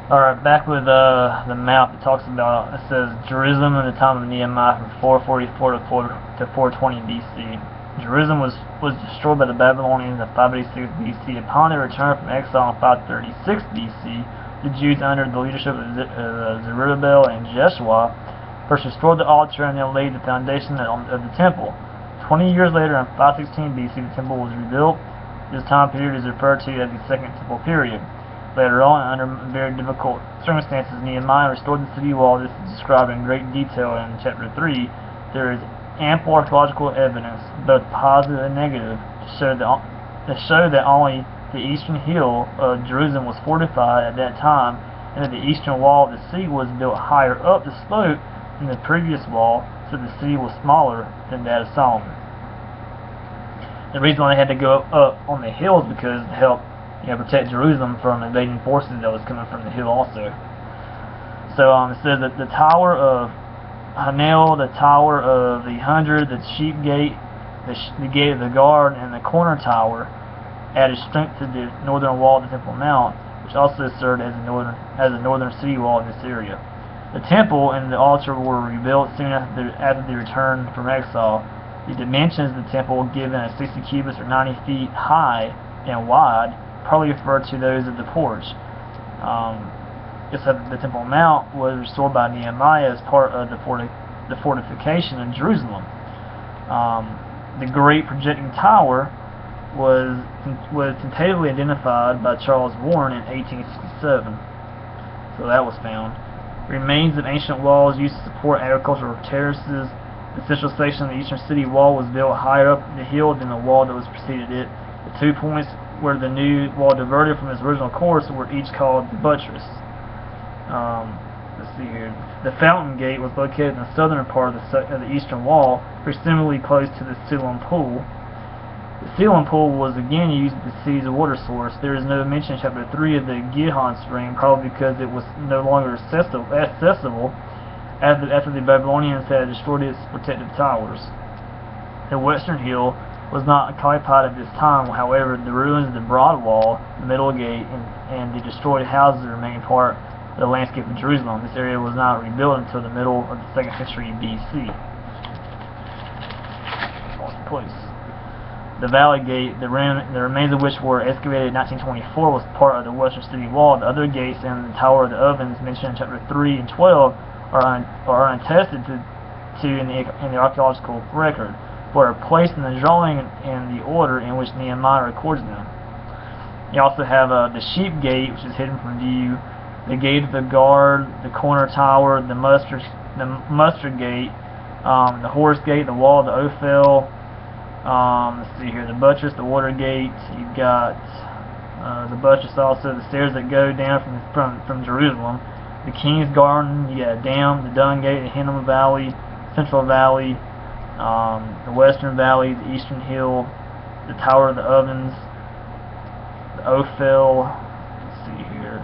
Alright, back with the map. It talks about, it says Jerusalem in the time of Nehemiah from 444 to 420 BC. Jerusalem was destroyed by the Babylonians in 586 BC. Upon their return from exile in 536 BC, the Jews, under the leadership of Zerubbabel and Jeshua, first restored the altar and then laid the foundation of the temple. 20 years later, in 516 BC, the temple was rebuilt. This time period is referred to as the Second Temple period. Later on, under very difficult circumstances, Nehemiah restored the city wall. This is described in great detail in chapter 3. There is ample archaeological evidence, both positive and negative, to show that only the eastern hill of Jerusalem was fortified at that time, and that the eastern wall of the city was built higher up the slope than the previous wall, so the city was smaller than that of Solomon. The reason why they had to go up on the hill is because to help protect Jerusalem from invading forces that was coming from the hill also. So it says that the Tower of Hanel, the Tower of the 100, the Sheep Gate, the Gate of the Guard, and the Corner Tower added strength to the northern wall of the Temple Mount, which also served as a northern city wall in this area. The temple and the altar were rebuilt soon after the return from exile. The dimensions of the temple, given as 60 cubits or 90 feet high and wide, probably refer to those of the porch. The Temple Mount was restored by Nehemiah as part of the fortification in Jerusalem. The Great Projecting Tower was tentatively identified by Charles Warren in 1867. So that was found. Remains of ancient walls used to support agricultural terraces. The central section of the eastern city wall was built higher up the hill than the wall that was preceded it. The 2 points where the new wall diverted from its original course were each called the buttress. Let's see here. The Fountain Gate was located in the southern part of the eastern wall, presumably close to the Siloam Pool. The Siloam Pool was again used to seize a water source. There is no mention in chapter 3 of the Gihon Spring, probably because it was no longer accessible after the Babylonians had destroyed its protective towers. The western hill was not occupied at this time. However, the ruins of the broad wall, the middle gate, and the destroyed houses remain part of the landscape of Jerusalem. This area was not rebuilt until the middle of the 2nd century BC. The Valley Gate, the remains of which were excavated in 1924, was part of the western city wall. The other gates and the Tower of the Ovens, mentioned in chapter 3 and 12, are unattested to in the archaeological record, but are placed in the drawing in the order in which Nehemiah records them. You also have the Sheep Gate, which is hidden from view, the Gate of the Guard, the Corner Tower, the Mustard Gate, the Horse Gate, the Wall of the Ophel. Let's see here, the Buttress, the Water Gate. You've got the Buttress also, the stairs that go down from Jerusalem, the King's Garden. You got a dam, the Dung Gate, the Hinnom Valley, Central Valley, the Western Valley, the Eastern Hill, the Tower of the Ovens, the Ophel. Let's see here,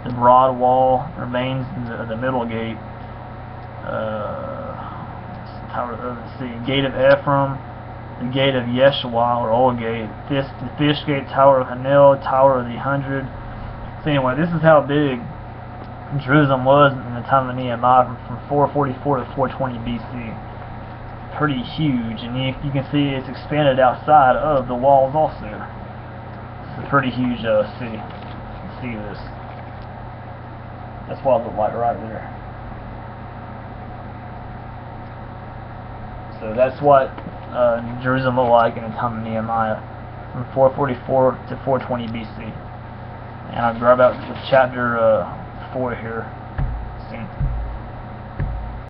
the Broad Wall, remains of the Middle Gate, Tower of the Ovens. See, Gate of Ephraim, the Gate of Yeshua, or Old Gate, the Fish Gate, Tower of Hanel, Tower of the 100. So anyway, this is how big Jerusalem was in the time of Nehemiah, from 444 to 420 BC. Pretty huge, and you can see it's expanded outside of the walls also. It's a pretty huge city. You can see this. That's what it looked like right there. So that's what Jerusalem looked like in the time of Nehemiah, from 444 to 420 BC. And I'll grab out the chapter 4 here soon.